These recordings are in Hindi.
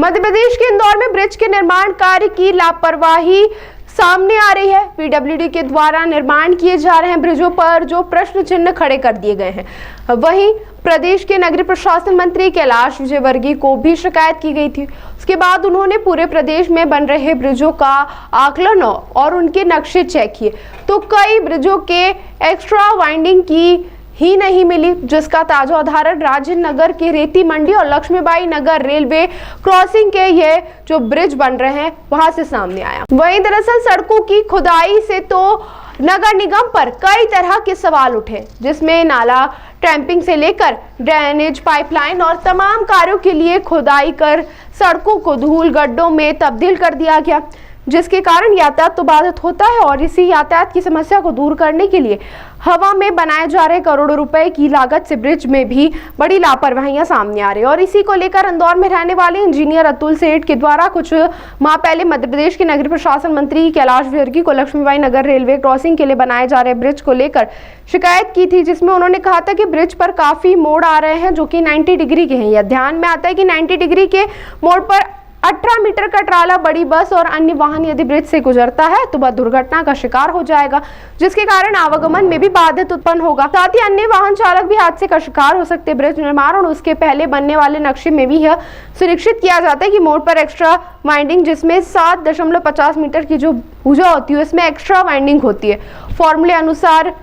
मध्य प्रदेश के इंदौर में ब्रिज के निर्माण कार्य की लापरवाही सामने आ रही है। पीडब्ल्यूडी के द्वारा निर्माण किए जा रहे हैं ब्रिजों पर जो प्रश्न चिन्ह खड़े कर दिए गए हैं। वहीं प्रदेश के नगरीय प्रशासन मंत्री कैलाश विजयवर्गीय को भी शिकायत की गई थी। उसके बाद उन्होंने पूरे प्रदेश में बन रहे ब्रिजों का आकलन और उनके नक्शे चेक किए तो कई ब्रिजों के एक्स्ट्रा वाइंडिंग की ही नहीं मिली, जिसका ताजा उदाहरण राजेंद्र नगर के रेती मंडी और लक्ष्मीबाई नगर रेलवे क्रॉसिंग के ये जो ब्रिज बन रहे हैं वहां से सामने आया। वहीं दरअसल सड़कों की खुदाई से तो नगर निगम पर कई तरह के सवाल उठे, जिसमें नाला ट्रैम्पिंग से लेकर ड्रेनेज पाइपलाइन और तमाम कार्यों के लिए खुदाई कर सड़कों को धूल गड्ढों में तब्दील कर दिया गया, जिसके कारण यातायात तो बाधित होता है। और इसी यातायात की समस्या को दूर करने के लिए हवा में बनाए जा रहे करोड़ों रुपए की लागत से ब्रिज में भी बड़ी लापरवाहियां सामने आ रही है। और इसी को लेकर इंदौर में रहने वाले इंजीनियर अतुल सेठ के द्वारा कुछ माह पहले मध्य प्रदेश के नगरीय प्रशासन मंत्री कैलाश विजयवर्गीय को लक्ष्मीबाई नगर रेलवे क्रॉसिंग के लिए बनाए जा रहे ब्रिज को लेकर शिकायत की थी, जिसमें उन्होंने कहा था कि ब्रिज पर काफी मोड़ आ रहे हैं जो कि 90 डिग्री के हैं। यह ध्यान में आता है कि 90 डिग्री के मोड़ पर 18 मीटर का ट्राला, बड़ी बस और अन्य वाहन यदि ब्रिज से गुजरता है तो वह दुर्घटना का शिकार हो जाएगा, जिसके कारण आवागमन में भी बाधित उत्पन्न होगा। साथ ही अन्य वाहन चालक भी हादसे का शिकार हो सकते हैं। ब्रिज निर्माण और उसके पहले बनने वाले नक्शे में भी यह सुनिश्चित किया जाता है कि मोड़ पर एक्स्ट्रा वाइंडिंग, जिसमें 7.50 मीटर की जो भुजा होती है इसमें एक्स्ट्रा वाइंडिंग होती है, फॉर्मूले अनुसार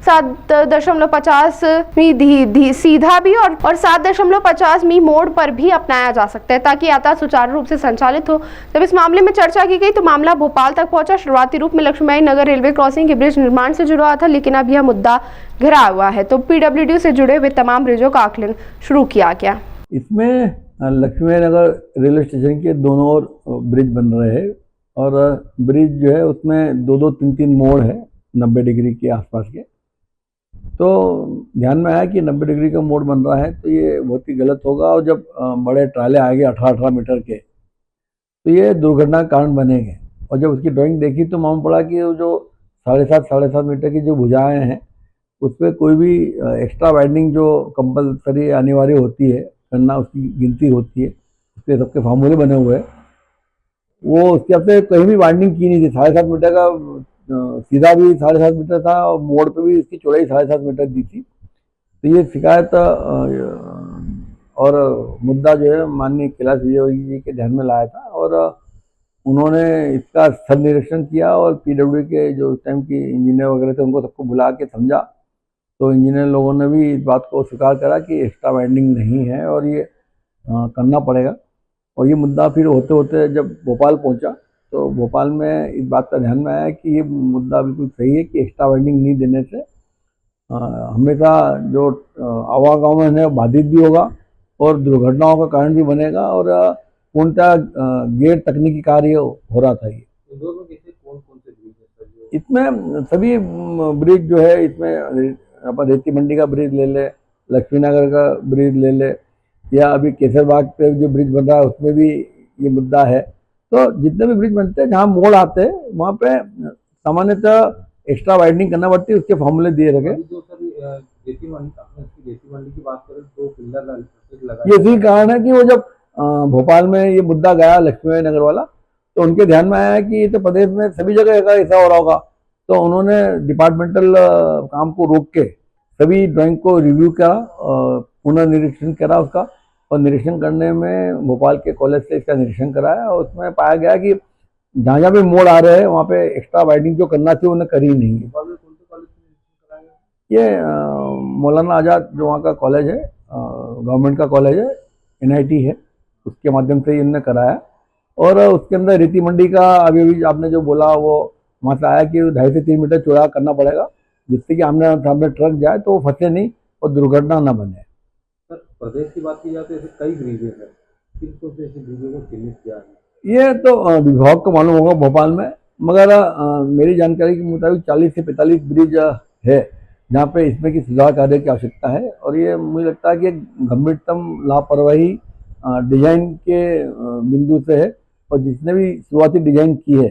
7.50 मी सीधा भी और 7.50 मी मोड़ पर भी अपनाया जा सकता है, ताकि यातायात सुचारू रूप से संचालित हो। जब इस मामले में चर्चा की गई तो मामला भोपाल तक पहुंचा। शुरुआती रूप में लक्ष्मीबाई नगर रेलवे क्रॉसिंग के ब्रिज निर्माण से जुड़ा था, लेकिन अब यह मुद्दा घिरा हुआ है तो पीडब्ल्यूडी से जुड़े हुए तमाम ब्रिजों का आकलन शुरू किया गया। इसमें लक्ष्मीबाई नगर रेलवे स्टेशन के दोनों ओर ब्रिज बन रहे हैं और ब्रिज जो है उसमें 2-2, 3-3 मोड़ है 90 डिग्री के आसपास के। तो ध्यान में आया कि 90 डिग्री का मोड़ बन रहा है तो ये बहुत ही गलत होगा, और जब बड़े ट्राले आएंगे 18-18 मीटर के तो ये दुर्घटना का कारण बनेंगे। और जब उसकी ड्राइंग देखी तो मालूम पड़ा कि जो 7.5 मीटर की जो भुजाएं हैं उस पर कोई भी एक्स्ट्रा वाइंडिंग जो कंपलसरी अनिवार्य होती है करना, उसकी गिनती होती है, उसके सबके फार्मूले बने हुए हैं, वो उसके अपने कहीं भी वाइंडिंग की नहीं थी। 7.5 मीटर का सीधा भी 7.5 मीटर था और मोड़ पे भी इसकी चौड़ाई 7.5 मीटर दी थी। तो ये शिकायत और मुद्दा जो है माननीय कैलाश विजयवर्गीय जी के ध्यान में लाया था और उन्होंने इसका स्थल निरीक्षण किया और पीडब्ल्यूडी के जो उस टाइम की इंजीनियर वगैरह थे उनको सबको बुला के समझा। तो इंजीनियर लोगों ने भी इस बात को स्वीकार करा कि एक्स्ट्रा वाइंडिंग नहीं है और ये करना पड़ेगा। और ये मुद्दा फिर होते होते जब भोपाल पहुँचा तो भोपाल में इस बात का ध्यान में आया कि ये मुद्दा बिल्कुल सही है कि एक्स्ट्रा वाइंडिंग नहीं देने से हमेशा जो आवागमन है बाधित भी होगा और दुर्घटनाओं का कारण भी बनेगा और पूर्णतः गैर तकनीकी कार्य हो रहा था। ये कौन-कौन से ब्रिज? इसमें सभी ब्रिज जो है, इसमें अपन रेती मंडी का ब्रिज ले ले, लक्ष्मी नगर का ब्रिज ले ले, या अभी केसरबाग पे जो ब्रिज बन रहा है उसमें भी ये मुद्दा है। तो जितने भी ब्रिज बनते हैं जहाँ मोड़ आते हैं वहाँ पे सामान्यतः एक्स्ट्रा वाइडनिंग करना पड़ती है, उसके फॉर्मूले दिए रखे। यही कारण है कि वो जब भोपाल में ये मुद्दा गया लक्ष्मीबाई नगर वाला तो उनके ध्यान में आया कि ये तो प्रदेश में सभी जगह ऐसा हो रहा होगा। तो उन्होंने डिपार्टमेंटल काम को रोक के सभी ड्राइंग को रिव्यू करा, पुनः निरीक्षण करा उसका, और निरीक्षण करने में भोपाल के कॉलेज से इसका निरीक्षण कराया और उसमें पाया गया कि जहाँ जहाँ भी मोड़ आ रहे हैं वहाँ पे एक्स्ट्रा वाइडिंग जो करना चाहिए उन्हें करी नहीं है। ये मौलाना आज़ाद जो वहाँ का कॉलेज है, गवर्नमेंट का कॉलेज है, NIT है, उसके माध्यम से इन्होंने कराया। और उसके अंदर रेती मंडी का अभी आपने जो बोला वो वहाँ से आया कि 2.5 से 3 मीटर चौड़ा करना पड़ेगा, जिससे कि सामने ट्रक जाए तो वो फंसे नहीं और दुर्घटना न बने। प्रदेश की बात की जाए तो ऐसे कई ब्रिजेज हैं, किनको से ऐसे ब्रिजों को चिन्हित किया है? ये तो विभाग को मालूम होगा भोपाल में, मगर मेरी जानकारी के मुताबिक 40 से 45 ब्रिज है जहाँ पे इसमें की सुधार कार्य की आवश्यकता है। और ये मुझे लगता है कि गंभीरतम लापरवाही डिजाइन के बिंदु से है और जिसने भी शुरुआती डिजाइन की है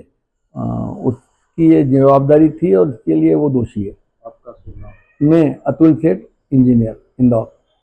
उसकी ये जवाबदारी थी और इसके लिए वो दोषी है। आपका सुनना? मैं अतुल सेठ, इंजीनियर, इंदौर।